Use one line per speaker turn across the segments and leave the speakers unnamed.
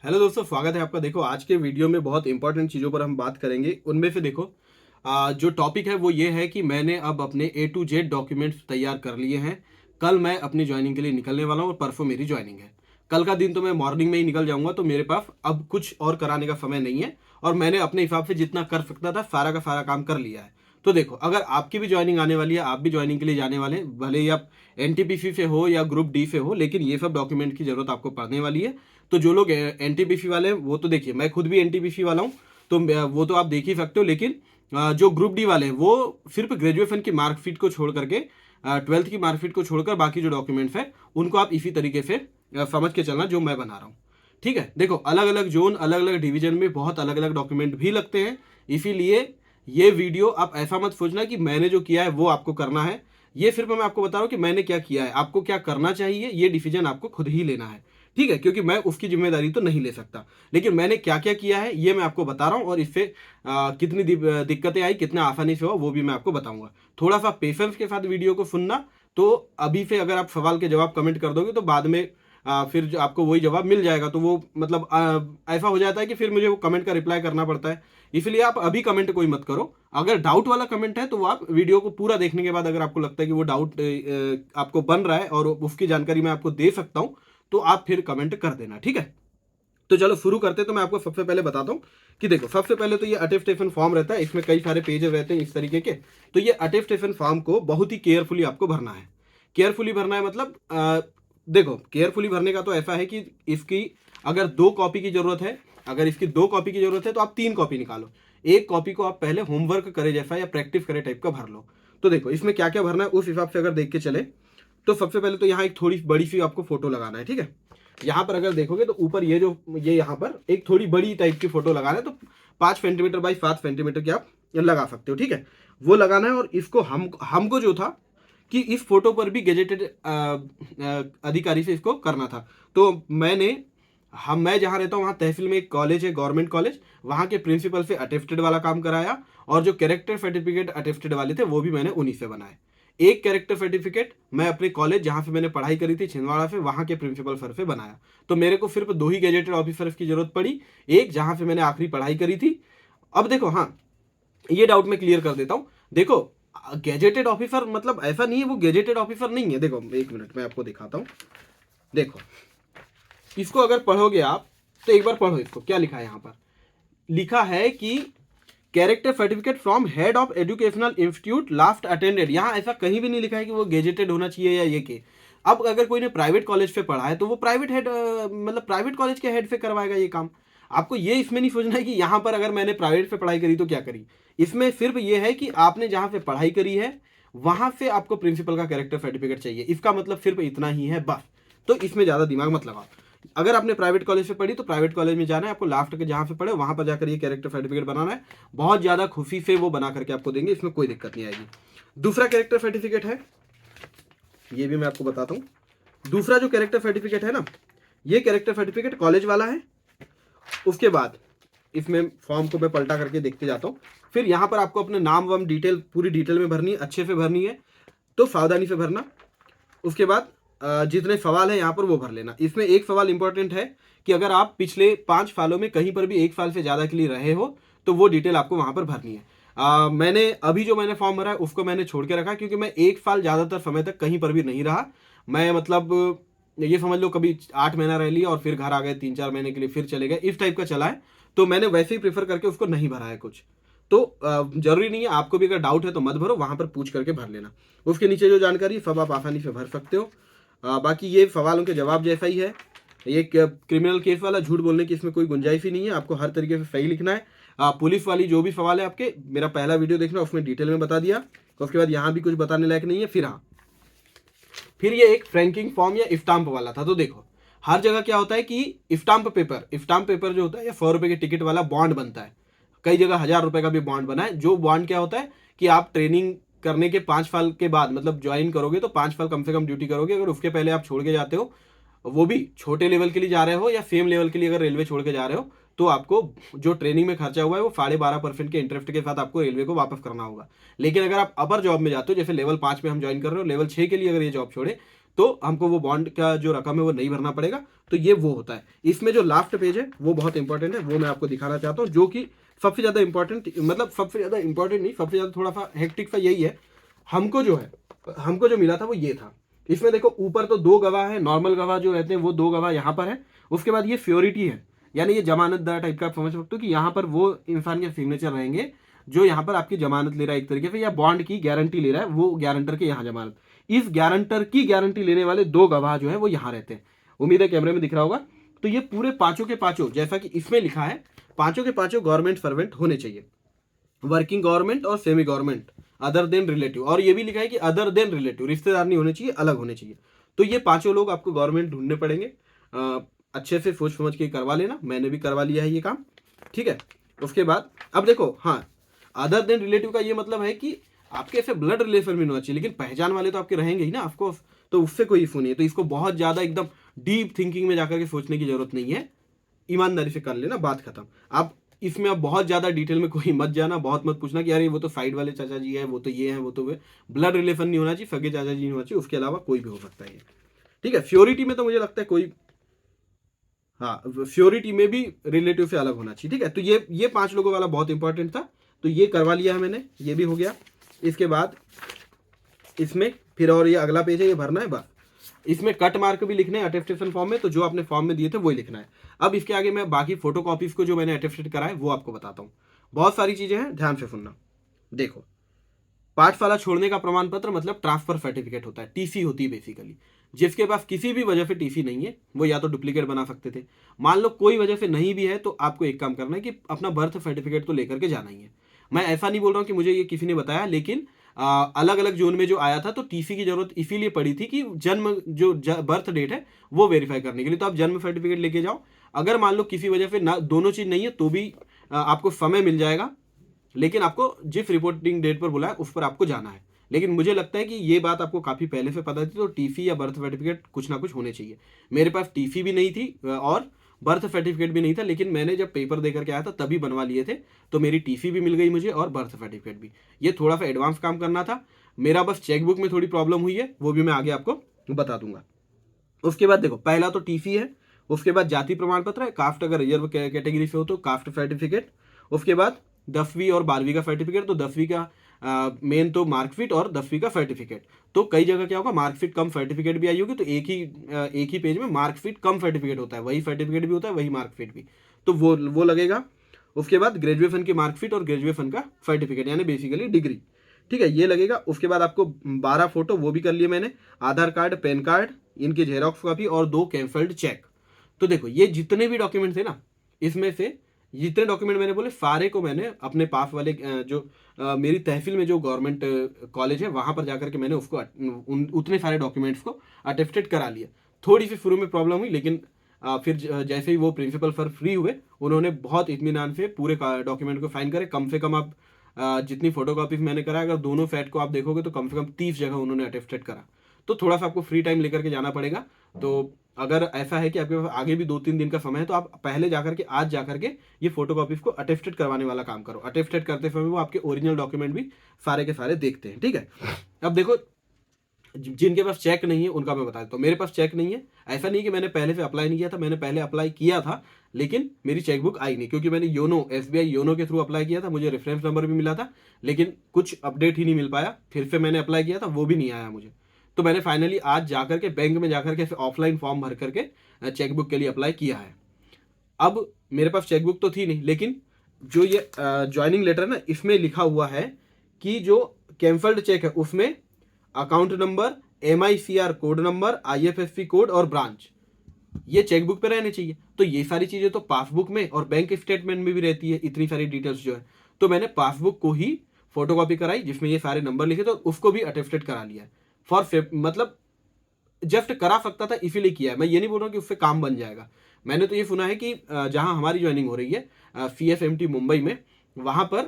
Hello दोस्तों, स्वागत है आपका। देखो, आज के वीडियो में बहुत इंपॉर्टेंट चीज़ों पर हम बात करेंगे। उनमें से देखो, जो टॉपिक है वो ये है कि मैंने अब अपने A to Z डॉक्यूमेंट्स तैयार कर लिए हैं। कल मैं अपनी ज्वाइनिंग के लिए निकलने वाला हूँ और परसों मेरी ज्वाइनिंग है। कल का दिन तो मैं मॉर्निंग में ही निकल जाऊंगा, तो मेरे पास अब कुछ और कराने का समय नहीं है और मैंने अपने हिसाब से जितना कर सकता था सारा का सारा काम कर लिया है। तो देखो, अगर आपकी भी ज्वाइनिंग आने वाली है, आप भी ज्वाइनिंग के लिए जाने वाले हैं, भले ही आप NTPC से हो या ग्रुप डी से हो, लेकिन ये सब डॉक्यूमेंट की जरूरत आपको पड़ने वाली है। तो जो लोग NTPC वाले हैं वो तो देखिए, मैं खुद भी NTPC वाला हूँ, तो वो तो आप देख ही सकते हो। लेकिन जो ग्रुप डी वाले हैं वो सिर्फ ग्रेजुएशन की मार्कशीट को छोड़ करके, 12th की मार्कशीट को छोड़कर बाकी जो डॉक्यूमेंट्स हैं उनको आप इसी तरीके से समझ के चलना जो मैं बना रहा हूँ। ठीक है, देखो, अलग अलग जोन, अलग अलग डिवीजन में बहुत अलग अलग डॉक्यूमेंट भी लगते हैं। इसीलिए ये वीडियो आप ऐसा मत सोचना कि मैंने जो किया है वो आपको करना है। ये सिर्फ मैं आपको बता रहा हूँ कि मैंने क्या किया है, आपको क्या करना चाहिए ये डिसीजन आपको खुद ही लेना है। ठीक है, क्योंकि मैं उसकी जिम्मेदारी तो नहीं ले सकता, लेकिन मैंने क्या क्या किया है ये मैं आपको बता रहा हूँ, और इससे कितनी दिक्कतें आई, कितना आसानी से हो, वो भी मैं आपको बताऊंगा। थोड़ा सा पेशेंस के साथ वीडियो को सुनना। तो अभी से अगर आप सवाल के जवाब कमेंट कर दोगे तो बाद में फिर आपको वही जवाब मिल जाएगा, तो वो मतलब ऐसा हो जाता है कि फिर मुझे वो कमेंट का रिप्लाई करना पड़ता है। इसलिए आप अभी कमेंट कोई मत करो। अगर डाउट वाला कमेंट है तो वो आप वीडियो को पूरा देखने के बाद, अगर आपको लगता है कि वो डाउट आपको बन रहा है और उसकी जानकारी मैं आपको दे सकता हूँ, तो आप फिर कमेंट कर देना। ठीक है, तो चलो शुरू करते हैं। तो मैं आपको सबसे पहले बताता हूँ कि देखो, सबसे पहले तो ये अटेस्टेशन फॉर्म रहता है, इसमें कई सारे पेज रहते हैं इस तरीके के। तो ये अटेस्टेशन फॉर्म को बहुत ही केयरफुली आपको भरना है। केयरफुली भरना है मतलब देखो, केयरफुली भरने का तो ऐसा है कि इसकी अगर 2 कॉपी की जरूरत है, अगर इसकी 2 कॉपी की जरूरत है तो आप 3 कॉपी निकालो। एक कॉपी को आप पहले होमवर्क करे जैसा या प्रैक्टिस करे टाइप का भर लो। तो देखो, इसमें क्या क्या भरना है उस हिसाब से अगर देख के चले, तो सबसे पहले तो यहाँ एक थोड़ी बड़ी सी आपको फोटो लगाना है। ठीक है, यहाँ पर अगर देखोगे तो ऊपर ये यहाँ पर एक थोड़ी बड़ी टाइप की फोटो लगाना है, तो 5 सेंटीमीटर बाई 7 सेंटीमीटर की आप लगा सकते हो। ठीक है, वो लगाना है। और इसको हमको जो था कि इस फोटो पर भी गेजेटेड अधिकारी से इसको करना था। तो मैं जहाँ रहता हूँ वहाँ तहसील में एक कॉलेज है, गवर्नमेंट कॉलेज, वहाँ के प्रिंसिपल से अटेस्टेड वाला काम कराया, और जो कैरेक्टर सर्टिफिकेट अटेस्टेड वाले थे वो भी मैंने उन्हीं से बनाए। एक कैरेक्टर सर्टिफिकेट मैं अपने कॉलेज जहाँ से मैंने पढ़ाई करी थी, छिंदवाड़ा से, वहाँ के प्रिंसिपल सर से बनाया। तो मेरे को सिर्फ 2 ही गेजेटेड ऑफिसर्स की जरूरत पड़ी, एक जहाँ से मैंने आखिरी पढ़ाई करी थी। अब देखो, हाँ, ये डाउट मैं क्लियर कर देता हूँ। देखो, गेजेटेड ऑफिसर मतलब ऐसा नहीं है वो गेजेटेड ऑफिसर नहीं है। देखो, एक मिनट मैं आपको दिखाता हूँ। देखो, इसको अगर पढ़ोगे आप तो एक बार पढ़ो, इसको क्या लिखा है। यहाँ पर लिखा है कि character certificate from head of educational institute last attended. यहाँ ऐसा कहीं भी नहीं लिखा है कि वो गेजेटेड होना चाहिए या ये के। अब अगर कोई ने प्राइवेट कॉलेज पे पढ़ा है तो वो प्राइवेट हेड, मतलब प्राइवेट कॉलेज के हेड से करवाएगा ये काम। आपको ये इसमें नहीं सोचना है कि यहाँ पर अगर मैंने प्राइवेट पे पढ़ाई करी तो क्या करी। इसमें सिर्फ ये है कि आपने जहाँ पे पढ़ाई करी है वहां से आपको प्रिंसिपल का कैरेक्टर सर्टिफिकेट चाहिए। इसका मतलब सिर्फ इतना ही है बस। तो इसमें ज़्यादा दिमाग मत लगाओ। अगर आपने प्राइवेट कॉलेज से पढ़ी तो प्राइवेट कॉलेज में जाना है आपको, लास्ट के जहाँ से पढ़े वहाँ पर जाकर ये कैरेक्टर सर्टिफिकेट बनाना है। बहुत ज़्यादा खुशी से वो बना करके आपको देंगे, इसमें कोई दिक्कत नहीं आएगी। दूसरा कैरेक्टर सर्टिफिकेट है, ये भी मैं आपको बताता हूँ। दूसरा जो कैरेक्टर सर्टिफिकेट है ना, ये कैरेक्टर सर्टिफिकेट कॉलेज वाला है। उसके बाद इसमें फॉर्म को मैं पलटा करके देखते जाता हूँ। फिर यहाँ पर आपको अपने नाम वाम डिटेल पूरी डिटेल में भरनी है, अच्छे से भरनी है, तो सावधानी से भरना। उसके बाद जितने सवाल है यहाँ पर वो भर लेना। इसमें एक सवाल इंपॉर्टेंट है कि अगर आप पिछले 5 सालों में कहीं पर भी 1 साल से ज़्यादा के लिए रहे हो तो वो डिटेल आपको वहाँ पर भरनी है। मैंने फॉर्म भरा है उसको मैंने छोड़ के रखा, क्योंकि मैं 1 साल ज़्यादातर समय तक कहीं पर भी नहीं रहा। मैं मतलब ये समझ लो कभी 8 महीना रह लिया और फिर घर आ गए 3-4 महीने के लिए, फिर चले गए, इस टाइप का चला है। तो मैंने वैसे ही प्रेफर करके उसको नहीं भरा है कुछ। तो जरूरी नहीं है, आपको भी अगर डाउट है तो मत भरो, वहाँ पर पूछ करके भर लेना। उसके नीचे जो जानकारी सब आप आसानी से भर सकते हो। बाकी ये सवालों के जवाब जैसा ही है। ये क्रिमिनल केस वाला झूठ बोलने की इसमें कोई गुंजाइश ही नहीं है, आपको हर तरीके से सही लिखना है। पुलिस वाली जो भी सवाल है आपके, मेरा पहला वीडियो देखना, उसमें डिटेल में बता दिया। तो उसके बाद यहाँ भी कुछ बताने लायक नहीं है। फिर हाँ, फिर ये एक फ्रैंकिंग फॉर्म या स्टाम्प वाला था। तो देखो, हर जगह क्या होता है कि स्टाम्प पेपर जो होता है, या 100 रुपये के टिकट वाला बॉन्ड बनता है। कई जगह 1000 रुपये का भी बॉन्ड बना है। जो बॉन्ड क्या होता है कि आप ट्रेनिंग करने के 5 साल के बाद, मतलब ज्वाइन करोगे तो 5 साल कम से कम ड्यूटी करोगे। अगर उसके पहले आप छोड़ के जाते हो, वो भी छोटे लेवल के लिए जा रहे हो या सेम लेवल के लिए अगर रेलवे छोड़ के जा रहे हो, तो आपको जो ट्रेनिंग में खर्चा हुआ है वो 12.5% के इंटरेस्ट के साथ आपको रेलवे को वापस करना होगा। लेकिन अगर आप अपर जॉब में जाते हो, जैसे लेवल 5 में हम ज्वाइन कर रहे हो, लेवल 6 के लिए अगर ये जॉब छोड़े तो हमको वो बॉन्ड का जो रकम है वो नहीं भरना पड़ेगा। तो ये वो होता है। इसमें जो लास्ट पेज है वो बहुत इंपॉर्टेंट है, वो मैं आपको दिखाना चाहता हूँ, जो कि सबसे ज़्यादा इंपॉर्टेंट, मतलब सबसे ज़्यादा इंपॉर्टेंट नहीं, सबसे ज़्यादा थोड़ा सा हेक्टिक सा यही है। हमको जो है, हमको जो मिला था वो ये था। इसमें देखो ऊपर तो 2 गवाह है, नॉर्मल गवाह जो रहते हैं वो 2 गवाह यहाँ पर है। उसके बाद ये श्योरिटी है, यानी ये जमानतदार टाइप का आप समझ सकते हो कि यहाँ पर वो इंसान के सिग्नेचर रहेंगे जो यहाँ पर आपकी जमानत ले रहा है एक तरीके से, या बॉन्ड की गारंटी ले रहा है, वो गारंटर के यहाँ जमानत। इस गारंटर की गारंटी लेने वाले 2 गवाह जो है वो यहाँ रहते हैं। उम्मीद है कैमरे में दिख रहा होगा। तो ये पूरे पांचों के पांचों, जैसा कि इसमें लिखा है, पांचों के पांचों गवर्नमेंट सर्वेंट होने चाहिए, वर्किंग गवर्नमेंट और semi government, other than relative. और ये भी लिखा है कि अदर देन रिलेटिव, रिश्तेदार नहीं होने चाहिए, अलग होने चाहिए। तो ये पांचों लोग आपको गवर्नमेंट ढूंढने पड़ेंगे। अच्छे से सोच समझ के करवा लेना, मैंने भी करवा लिया है ये काम, ठीक है। उसके बाद अब देखो, हाँ, अदर देन रिलेटिव का ये मतलब है कि आपके ऐसे ब्लड रिलेशन भी नहीं होना चाहिए, लेकिन पहचान वाले तो आपके रहेंगे ही ना ऑफकोर्स, तो उससे कोई इशू नहीं है। तो इसको बहुत ज़्यादा एकदम डीप थिंकिंग में जाकर के सोचने की जरूरत नहीं है, ईमानदारी से कर लेना, बात खत्म। आप इसमें अब बहुत ज़्यादा डिटेल में कोई मत जाना, बहुत मत पूछना कि अरे वो तो साइड वाले चाचा जी है, वो तो ये है, वो तो वे, ब्लड रिलेशन नहीं होना चाहिए, सगे चाचा जी नहीं होना चाहिए, उसके अलावा कोई भी हो सकता है ये, ठीक है। श्योरिटी में तो मुझे लगता है कोई, हाँ, श्योरिटी में भी रिलेटिव से अलग होना चाहिए, ठीक है। तो ये 5 लोगों वाला बहुत इंपॉर्टेंट था, तो ये करवा लिया है मैंने, ये भी हो गया। इसके बाद इसमें फिर और ये अगला पेज है, ये भरना है बस। इसमें कट मार्क भी लिखने हैं अटेस्टेशन फॉर्म में, तो जो आपने फॉर्म में दिए थे वही लिखना है। अब इसके आगे मैं बाकी फोटो कॉपीज को जो मैंने अटेस्टेड करा है वो आपको बताता हूँ। बहुत सारी चीजें हैं, ध्यान से सुनना। देखो, पाठशाला छोड़ने का प्रमाण पत्र मतलब ट्रांसफर सर्टिफिकेट होता है, टीसी होती है बेसिकली। जिसके पास किसी भी वजह से टीसी नहीं है वो या तो डुप्लीकेट बना सकते थे। मान लो कोई वजह से नहीं भी है तो आपको एक काम करना है कि अपना बर्थ सर्टिफिकेट तो लेकर के जाना ही है। मैं ऐसा नहीं बोल रहा हूँ कि मुझे ये किसी ने बताया, लेकिन अलग अलग जोन में जो आया था तो टीसी की जरूरत इसीलिए पड़ी थी कि जन्म जो बर्थ डेट है वो वेरीफाई करने के लिए। तो आप जन्म सर्टिफिकेट लेके जाओ। अगर मान लो किसी वजह से ना दोनों चीज नहीं है तो भी आपको समय मिल जाएगा, लेकिन आपको जिस रिपोर्टिंग डेट पर बुलाया उस पर आपको जाना है। लेकिन मुझे लगता है कि ये बात आपको काफ़ी पहले से पता थी, तो टीसी या बर्थ सर्टिफिकेट कुछ ना कुछ होने चाहिए। मेरे पास टीसी भी नहीं थी और बर्थ सर्टिफिकेट भी नहीं था, लेकिन मैंने जब पेपर देकर के आया था तभी बनवा लिए थे, तो मेरी टीसी भी मिल गई मुझे और बर्थ सर्टिफिकेट भी। ये थोड़ा सा एडवांस काम करना था मेरा, बस चेकबुक में थोड़ी प्रॉब्लम हुई है, वो भी मैं आगे आपको बता दूंगा। उसके बाद देखो, पहला तो टीसी है, उसके बाद जाति प्रमाण पत्र है, कास्ट अगर रिजर्व कैटेगरी से हो तो कास्ट सर्टिफिकेट, उसके बाद 10वीं और 12वीं का सर्टिफिकेट। तो 10वीं का मेन तो मार्कशीट और 10वीं का सर्टिफिकेट। तो कई जगह क्या होगा, मार्कशीट कम सर्टिफिकेट भी आई होगी, तो एक ही पेज में मार्कशीट कम सर्टिफिकेट होता है, वही सर्टिफिकेट भी होता है, वही मार्कशीट भी, तो वो लगेगा। उसके बाद ग्रेजुएशन की मार्कशीट और ग्रेजुएशन का सर्टिफिकेट, यानी बेसिकली डिग्री, ठीक है, ये लगेगा। उसके बाद आपको 12 फोटो वो भी कर लिए मैंने, आधार कार्ड, पैन कार्ड, इनकी जेरोक्स कॉपी और 2 कैंसल्ड चेक। तो देखो ये जितने भी डॉक्यूमेंट थे ना, इसमें से जितने डॉक्यूमेंट मैंने बोले सारे को मैंने अपने पास वाले जो मेरी तहसील में जो गवर्नमेंट कॉलेज है वहां पर जाकर के मैंने उसको उतने सारे डॉक्यूमेंट्स को अटेस्टेड करा लिया। थोड़ी सी शुरू में प्रॉब्लम हुई, लेकिन फिर जैसे ही वो प्रिंसिपल सर फ्री हुए, उन्होंने बहुत इत्मीनान से पूरे डॉक्यूमेंट को साइन करे। कम से कम आप जितनी फोटो कॉपीज मैंने करा, अगर दोनों फैट को आप देखोगे तो कम से कम 30 जगह उन्होंने अटेस्टेड करा। तो थोड़ा सा आपको फ्री टाइम लेकर के जाना पड़ेगा। तो अगर ऐसा है कि आपके पास आगे भी 2-3 दिन का समय है, तो आप पहले जाकर के आज जाकर के ये फोटो कॉपीज को अटेस्टेड करवाने वाला काम करो। अटेस्टेड करते समय वो आपके ओरिजिनल डॉक्यूमेंट भी सारे के सारे देखते हैं, ठीक है। अब देखो, जिनके पास चेक नहीं है उनका मैं बता देता हूँ। मेरे पास चेक नहीं है, ऐसा नहीं कि मैंने पहले से अप्लाई नहीं किया था, मैंने पहले अप्लाई किया था, लेकिन मेरी चेकबुक आई नहीं, क्योंकि मैंने योनो एसबीआई योनो के थ्रू अप्लाई किया था, मुझे रेफरेंस नंबर भी मिला था, लेकिन कुछ अपडेट ही नहीं मिल पाया। फिर से मैंने अप्लाई किया था, वो भी नहीं आया मुझे। तो मैंने फाइनली आज जाकर के बैंक में जाकर के ऑफलाइन फॉर्म भर करके चेकबुक के लिए अप्लाई किया है। अब मेरे पास चेकबुक तो थी नहीं, लेकिन जो ये ज्वाइनिंग लेटर ना, इसमें लिखा हुआ है कि जो कैंसल्ड चेक है उसमें account number, MICR code number, IFSC code और ब्रांच, ये चेकबुक पे रहने चाहिए। तो ये सारी चीजें तो पासबुक में और बैंक स्टेटमेंट में भी रहती है, इतनी सारी डिटेल्स जो है। तो मैंने पासबुक को ही फोटोकॉपी कराई जिसमें ये सारे नंबर लिखे थे, उसको भी अटेस्टेड करा लिया है। मतलब जस्ट करा सकता था इसीलिए किया है। मैं ये नहीं बोल रहा हूँ कि उससे काम बन जाएगा। मैंने तो ये सुना है कि जहां हमारी ज्वाइनिंग हो रही है CFMT मुंबई में, वहां पर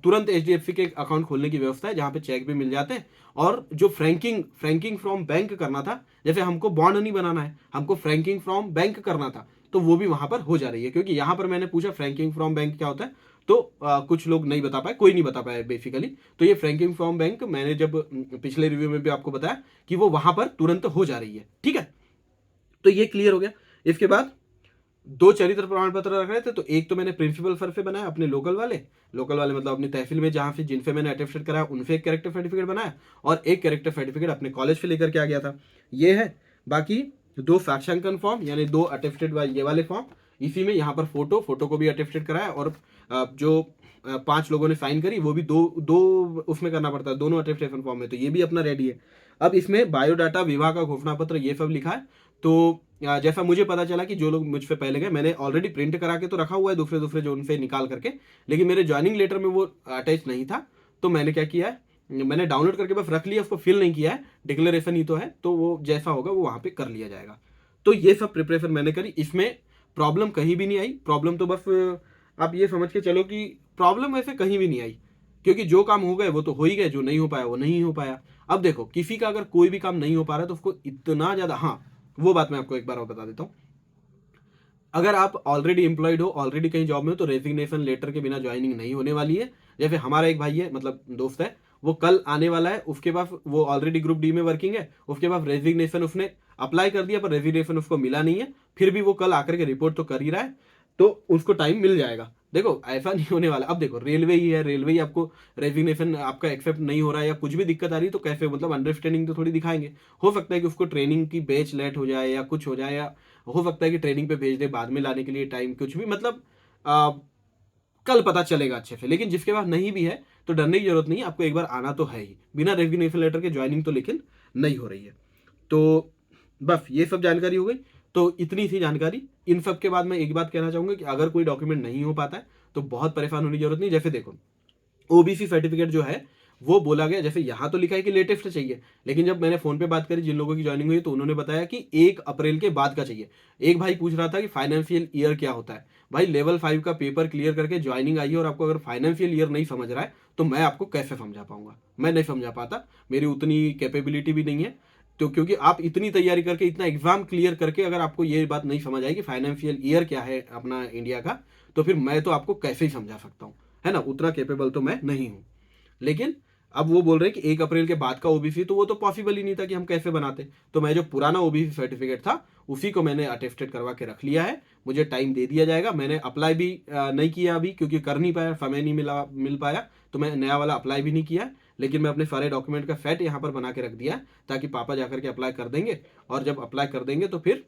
तुरंत HDFC के अकाउंट खोलने की व्यवस्था है, जहां पे चेक भी मिल जाते हैं। और जो फ्रैंकिंग फ्रॉम बैंक करना था, जैसे हमको बॉन्ड नहीं बनाना है, हमको फ्रैंकिंग फ्रॉम बैंक करना था, तो वो भी वहां पर हो जा रही है। क्योंकि यहां पर मैंने पूछा फ्रैंकिंग फ्रॉम बैंक क्या होता है, तो कुछ लोग नहीं बता पाए, कोई नहीं बता पाया बेसिकली। तो ये फ्रैंकलिन फर्म बैंक मैंने जब पिछले रिव्यू में भी आपको बताया कि वो वहां पर तुरंत हो जा रही है, ठीक है। तो ये क्लियर हो गया। इसके बाद दो चरित्र प्रमाण पत्र रख रहे थे, तो एक तो मैंने प्रिंसिपल फर पे बनाया अपने लोकल वाले मतलब अपनी तहसील में जहां से जिनसे मैंने अटेस्टेड कराया उनसे एक कैरेक्टर सर्टिफिकेट बनाया, और एक कैरेक्टर सर्टिफिकेट अपने कॉलेज से लेकर के आ गया था, ये है। बाकी दो साक्षांकन फॉर्म यानी दो अटेस्टेड ये वाले फॉर्म, इसी में यहाँ पर फोटो को भी अटेस्टेड कराया, और जो 5 लोगों ने साइन करी वो भी दो दो उसमें करना पड़ता है, दोनों अटेस्टेशन फॉर्म में, तो ये भी अपना रेडी है। अब इसमें बायोडाटा, विवाह का घोषणा पत्र, ये सब लिखा है। तो जैसा मुझे पता चला कि जो लोग मुझ पे पहले गए, मैंने ऑलरेडी प्रिंट करा के तो रखा हुआ है दूसरे दूसरे जो उनसे निकाल करके, लेकिन मेरे ज्वाइनिंग लेटर में वो अटैच नहीं था। तो मैंने क्या किया है, मैंने डाउनलोड करके बस रख लिया, उसको फिल नहीं किया है, डिक्लेरेशन ही तो है, तो वो जैसा होगा वो वहां पे कर लिया जाएगा। तो ये सब प्रिपरेशन मैंने करी, इसमें प्रॉब्लम कहीं भी नहीं आई। प्रॉब्लम तो बस आप ये समझ के चलो कि प्रॉब्लम वैसे कहीं भी नहीं आई, क्योंकि जो काम हो गए वो तो हो ही गए, जो नहीं हो पाया वो नहीं हो पाया। अब देखो, किसी का अगर कोई भी काम नहीं हो पा रहा है तो उसको इतना ज्यादा, हाँ वो बात मैं आपको एक बार और बता देता हूँ। अगर आप ऑलरेडी एम्प्लॉयड हो, ऑलरेडी कहीं जॉब में हो, तो रेजिग्नेशन लेटर के बिना ज्वाइनिंग नहीं होने वाली है। जैसे हमारा एक भाई है, मतलब दोस्त है, वो कल आने वाला है, उसके बाद वो ऑलरेडी ग्रुप डी में वर्किंग है, उसके बाद रेजिग्नेशन उसने अप्लाई कर दिया पर रेजिग्नेशन उसको मिला नहीं है, फिर भी वो कल आकर के रिपोर्ट तो कर ही रहा है, तो उसको टाइम मिल जाएगा। देखो ऐसा नहीं होने वाला। अब देखो रेलवे ही है, रेलवे ही आपको रेजिग्नेशन आपका एक्सेप्ट नहीं हो रहा है या कुछ भी दिक्कत आ रही है तो कैसे, मतलब अंडरस्टैंडिंग तो थोड़ी दिखाएंगे। हो सकता है कि उसको ट्रेनिंग की बैच लेट हो जाए या कुछ हो जाए, या हो सकता है कि ट्रेनिंग पे भेज दे बाद में लाने के लिए टाइम, कुछ भी मतलब कल पता चलेगा अच्छे से। लेकिन जिसके पास नहीं भी है तो डरने की जरूरत नहीं है, आपको एक बार आना तो है ही, बिना रेजिग्नेशन लेटर के ज्वाइनिंग तो लेकिन नहीं हो रही है। तो बस ये सब जानकारी हो गई। तो इतनी सी जानकारी, इन सब के बाद मैं एक बात कहना चाहूंगा कि अगर कोई डॉक्यूमेंट नहीं हो पाता है तो बहुत परेशान होने की जरूरत नहीं। जैसे देखो ओबीसी सर्टिफिकेट जो है वो बोला गया, जैसे यहाँ तो लिखा है कि लेटेस्ट चाहिए, लेकिन जब मैंने फोन पे बात करी जिन लोगों की ज्वाइनिंग हुई तो उन्होंने बताया कि 1 अप्रैल के बाद का चाहिए। एक भाई पूछ रहा था कि फाइनेंशियल ईयर क्या होता है। भाई लेवल 5 का पेपर क्लियर करके ज्वाइनिंग आई है और आपको अगर फाइनेंशियल ईयर नहीं समझ रहा है तो मैं आपको कैसे समझा पाऊंगा, मैं नहीं समझा पाता, मेरी उतनी कैपेबिलिटी भी नहीं है। तो क्योंकि आप इतनी तैयारी करके इतना एग्जाम क्लियर करके अगर आपको ये बात नहीं समझ आएगी फाइनेंशियल ईयर क्या है अपना इंडिया का, तो फिर मैं तो आपको कैसे ही समझा सकता हूँ, है ना, उतना कैपेबल तो मैं नहीं हूँ। लेकिन अब वो बोल रहे हैं कि 1 अप्रैल के बाद का ओबीसी, तो वो तो पॉसिबल ही नहीं था कि हम कैसे बनाते। तो मैं जो पुराना ओबीसी सर्टिफिकेट था उसी को मैंने अटेस्टेड करवा के रख लिया है, मुझे टाइम दे दिया जाएगा। मैंने अप्लाई भी नहीं किया अभी क्योंकि कर नहीं पाया, समय नहीं मिल पाया, तो मैं नया वाला अप्लाई भी नहीं किया। लेकिन मैं अपने सारे डॉक्यूमेंट का सेट यहाँ पर बना के रख दिया ताकि पापा जाकर के अप्लाई कर देंगे, और जब अप्लाई कर देंगे तो फिर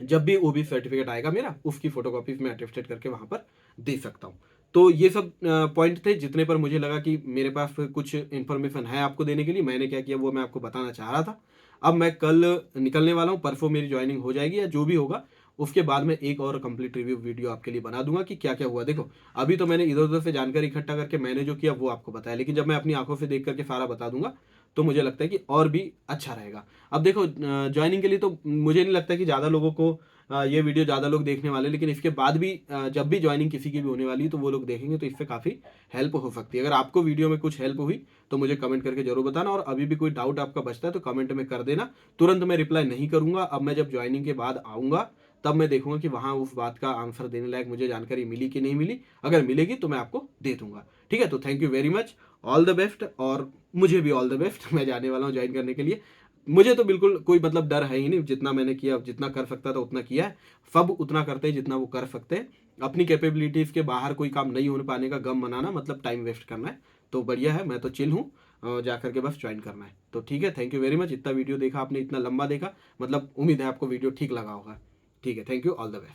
जब भी ओबीसी सर्टिफिकेट आएगा मेरा, उसकी फोटोकॉपीज मैं अटेस्टेड करके वहां पर दे सकता हूँ। तो ये सब पॉइंट थे जितने पर मुझे लगा कि मेरे पास कुछ इन्फॉर्मेशन है आपको देने के लिए। मैंने क्या किया वो मैं आपको बताना चाह रहा था। अब मैं कल निकलने वाला हूँ, परसों मेरी ज्वाइनिंग हो जाएगी या जो भी होगा, उसके बाद में एक और कंप्लीट रिव्यू वीडियो आपके लिए बना दूंगा कि क्या क्या हुआ। देखो अभी तो मैंने इधर उधर से जानकारी इकट्ठा करके मैंने जो किया वो आपको बताया, लेकिन जब मैं अपनी आंखों से देख करके सारा बता दूंगा तो मुझे लगता है कि और भी अच्छा रहेगा। अब देखो ज्वाइनिंग के लिए तो मुझे नहीं लगता कि ज़्यादा लोगों को ये वीडियो ज़्यादा लोग देखने वाले, लेकिन इसके बाद भी जब भी ज्वाइनिंग किसी की भी होने वाली है तो वो लोग देखेंगे तो इससे काफ़ी हेल्प हो सकती है। अगर आपको वीडियो में कुछ हेल्प हुई तो मुझे कमेंट करके जरूर बताना, और अभी भी कोई डाउट आपका बचता है तो कमेंट में कर देना, तुरंत मैं रिप्लाई नहीं करूंगा। अब मैं जब ज्वाइनिंग के बाद आऊँगा तब मैं देखूंगा कि वहाँ उस बात का आंसर देने लायक मुझे जानकारी मिली कि नहीं मिली, अगर मिलेगी तो मैं आपको दे दूंगा। ठीक है, तो thank you very much, all the best, और मुझे भी ऑल द बेस्ट। मैं जाने वाला हूँ ज्वाइन करने के लिए। मुझे तो बिल्कुल कोई मतलब डर है ही नहीं, जितना मैंने किया, जितना कर सकता था उतना किया है। सब उतना करते हैं जितना वो कर सकते हैं। अपनी कैपेबिलिटीज के बाहर कोई काम नहीं होने पाने का गम मनाना मतलब टाइम वेस्ट करना है। तो बढ़िया है, मैं तो चिल हूँ, जा करके बस ज्वाइन करना है। तो ठीक है, थैंक यू वेरी मच। इतना वीडियो देखा आपने, इतना लंबा देखा, मतलब उम्मीद है आपको वीडियो ठीक लगा होगा। ठीक है, thank you, all the best.